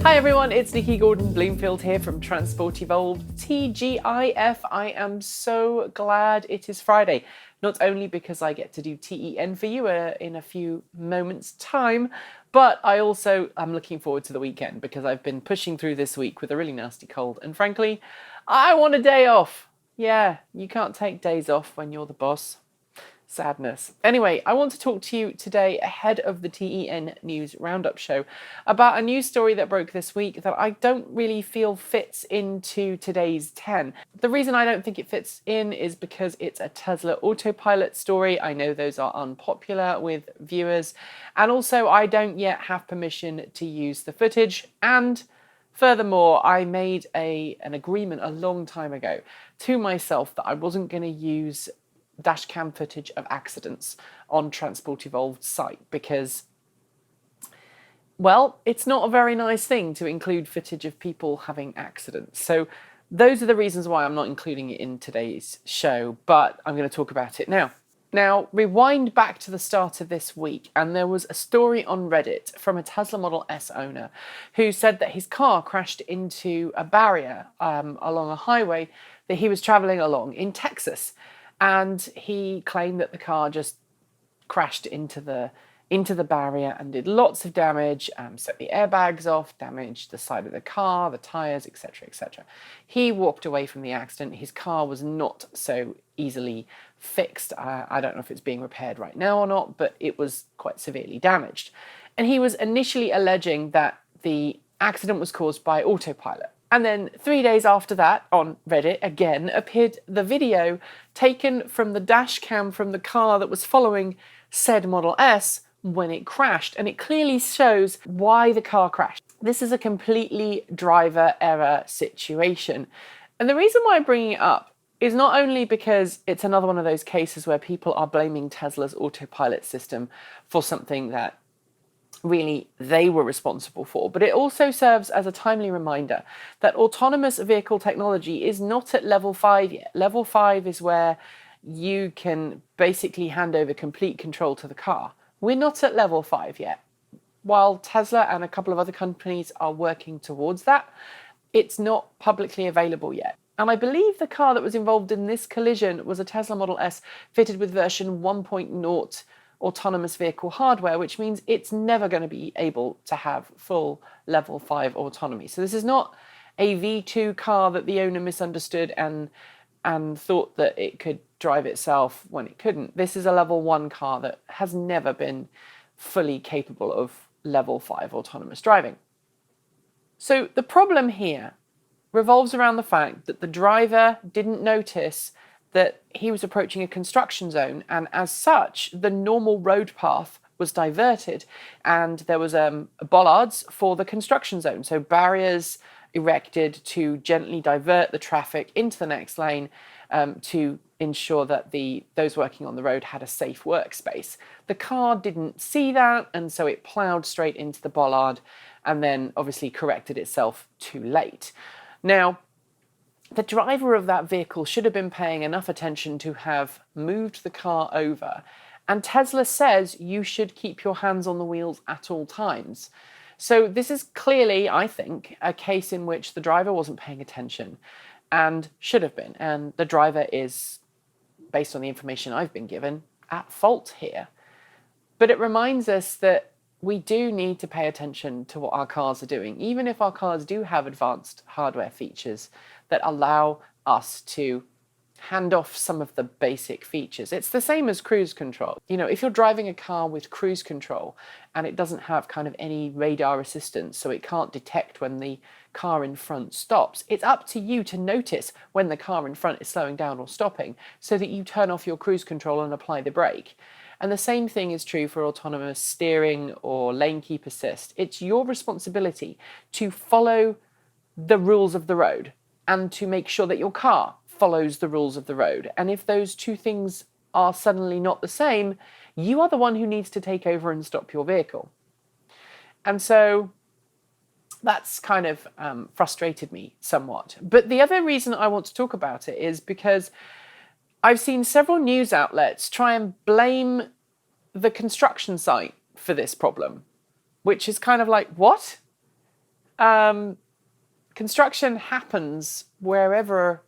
Hi everyone, it's Nikki Gordon-Bloomfield here from Transport Evolved TGIF. I am so glad it is Friday, not only because I get to do TEN for you in a few moments' time, but I also am looking forward to the weekend because I've been pushing through this week with a really nasty cold, and frankly, I want a day off. Yeah, you can't take days off when you're the boss. Sadness. Anyway, I want to talk to you today ahead of the TEN News Roundup show about a news story that broke this week that I don't really feel fits into today's 10. The reason I don't think it fits in is because it's a Tesla Autopilot story. I know those are unpopular with viewers, and also I don't yet have permission to use the footage, and furthermore, I made an agreement a long time ago to myself that I wasn't going to use dashcam footage of accidents on Transport Evolved's site because, well, it's not a very nice thing to include footage of people having accidents. So those are the reasons why I'm not including it in today's show, but I'm going to talk about it now. Now, rewind back to the start of this week, and there was a story on Reddit from a Tesla Model S owner who said that his car crashed into a barrier along a highway that he was traveling along in Texas. And he claimed that the car just crashed into the barrier and did lots of damage, set the airbags off, damaged the side of the car, the tyres, etc., etc. He walked away from the accident. His car was not so easily fixed. I don't know if it's being repaired right now or not, but it was quite severely damaged. And he was initially alleging that the accident was caused by Autopilot. And then 3 days after that, on Reddit again, appeared the video taken from the dash cam from the car that was following said Model S when it crashed. And it clearly shows why the car crashed. This is a completely driver error situation. And the reason why I'm bringing it up is not only because it's another one of those cases where people are blaming Tesla's autopilot system for something that really they were responsible for, but it also serves as a timely reminder that autonomous vehicle technology is not at level 5 yet. Level 5 is where you can basically hand over complete control to the car. We're not at level 5 yet. While Tesla and a couple of other companies are working towards that, it's not publicly available yet. And I believe the car that was involved in this collision was a Tesla Model S fitted with version 1.0 autonomous vehicle hardware, which means it's never going to be able to have full level 5 autonomy. So this is not a V2 car that the owner misunderstood and thought that it could drive itself when it couldn't. This is a level 1 car that has never been fully capable of level 5 autonomous driving. So the problem here revolves around the fact that the driver didn't notice that he was approaching a construction zone, and as such, the normal road path was diverted, and there was bollards for the construction zone, so barriers erected to gently divert the traffic into the next lane to ensure that those working on the road had a safe workspace. The car didn't see that, and so it ploughed straight into the bollard and then obviously corrected itself too late. Now, the driver of that vehicle should have been paying enough attention to have moved the car over. And Tesla says you should keep your hands on the wheels at all times. So this is clearly, I think, a case in which the driver wasn't paying attention and should have been. And the driver is, based on the information I've been given, at fault here. But it reminds us that we do need to pay attention to what our cars are doing, even if our cars do have advanced hardware features that allow us to hand off some of the basic features. It's the same as cruise control. You know, if you're driving a car with cruise control and it doesn't have kind of any radar assistance, so it can't detect when the car in front stops, it's up to you to notice when the car in front is slowing down or stopping so that you turn off your cruise control and apply the brake. And the same thing is true for autonomous steering or lane keep assist. It's your responsibility to follow the rules of the road and to make sure that your car follows the rules of the road. And if those two things are suddenly not the same, you are the one who needs to take over and stop your vehicle. And so that's kind of frustrated me somewhat. But the other reason I want to talk about it is because I've seen several news outlets try and blame the construction site for this problem, which is kind of like, what? construction happens wherever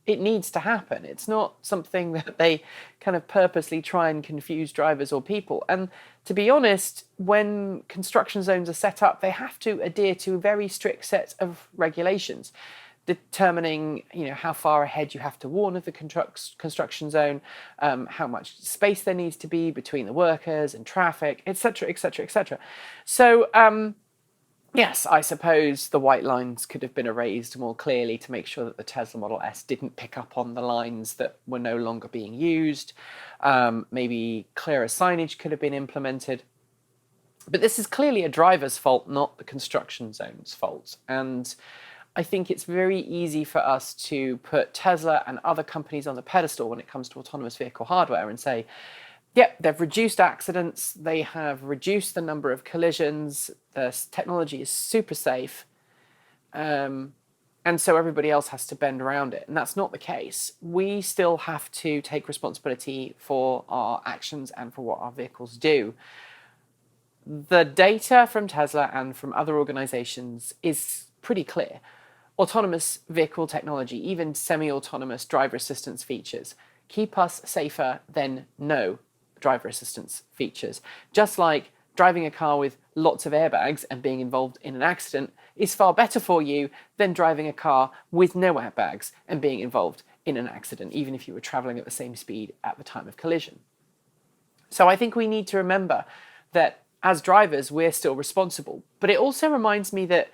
it needs to happen. It's not something that they kind of purposely try and confuse drivers or people. And to be honest, when construction zones are set up, they have to adhere to a very strict set of regulations, determining, how far ahead you have to warn of the construction zone, how much space there needs to be between the workers and traffic, etc., etc., etc. So, yes, I suppose the white lines could have been erased more clearly to make sure that the Tesla Model S didn't pick up on the lines that were no longer being used. Maybe clearer signage could have been implemented. But this is clearly a driver's fault, not the construction zone's fault. And I think it's very easy for us to put Tesla and other companies on the pedestal when it comes to autonomous vehicle hardware and say, yep, they've reduced accidents, they have reduced the number of collisions, the technology is super safe, and so everybody else has to bend around it. And that's not the case. We still have to take responsibility for our actions and for what our vehicles do. The data from Tesla and from other organizations is pretty clear. Autonomous vehicle technology, even semi-autonomous driver assistance features, keep us safer than no driver assistance features. Just like driving a car with lots of airbags and being involved in an accident is far better for you than driving a car with no airbags and being involved in an accident, even if you were traveling at the same speed at the time of collision. So I think we need to remember that as drivers, we're still responsible. But it also reminds me that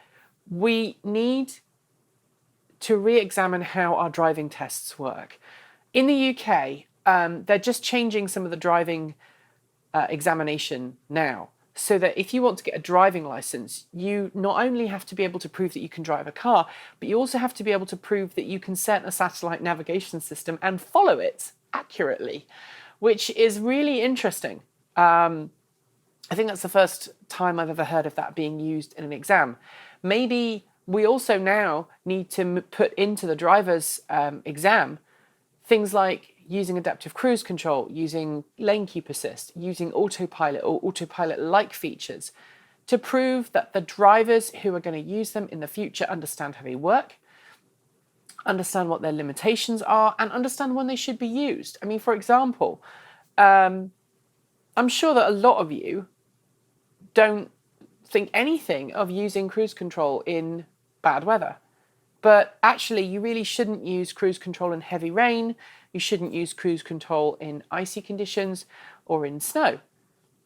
we need to re-examine how our driving tests work. In the UK, they're just changing some of the driving examination now, so that if you want to get a driving license, you not only have to be able to prove that you can drive a car, but you also have to be able to prove that you can set a satellite navigation system and follow it accurately, which is really interesting. I think that's the first time I've ever heard of that being used in an exam. Maybe we also now need to put into the driver's exam things like using adaptive cruise control, using lane keep assist, using autopilot or autopilot-like features to prove that the drivers who are going to use them in the future understand how they work, understand what their limitations are, and understand when they should be used. I mean, for example, I'm sure that a lot of you don't think anything of using cruise control in bad weather. But actually, you really shouldn't use cruise control in heavy rain. You shouldn't use cruise control in icy conditions or in snow.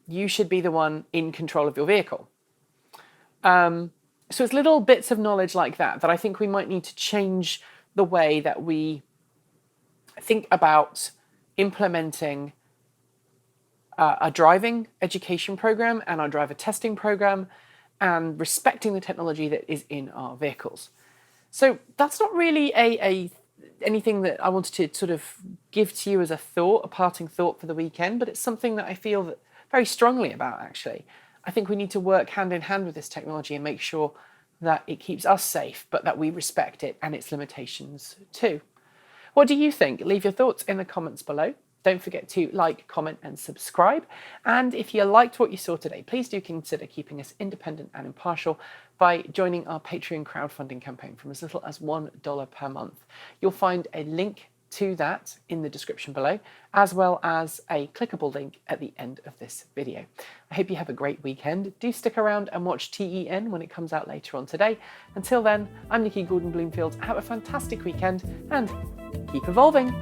You should be the one in control of your vehicle. So it's little bits of knowledge like that I think we might need to change the way that we think about implementing a driving education program and our driver testing program and respecting the technology that is in our vehicles. So that's not really anything that I wanted to sort of give to you as a parting thought for the weekend, but it's something that I feel very strongly about, actually. I think we need to work hand in hand with this technology and make sure that it keeps us safe, but that we respect it and its limitations too. What do you think? Leave your thoughts in the comments below. Don't forget to like, comment and subscribe. And if you liked what you saw today, please do consider keeping us independent and impartial by joining our Patreon crowdfunding campaign from as little as $1 per month. You'll find a link to that in the description below, as well as a clickable link at the end of this video. I hope you have a great weekend. Do stick around and watch TEN when it comes out later on today. Until then, I'm Nikki Gordon-Bloomfield. Have a fantastic weekend and keep evolving.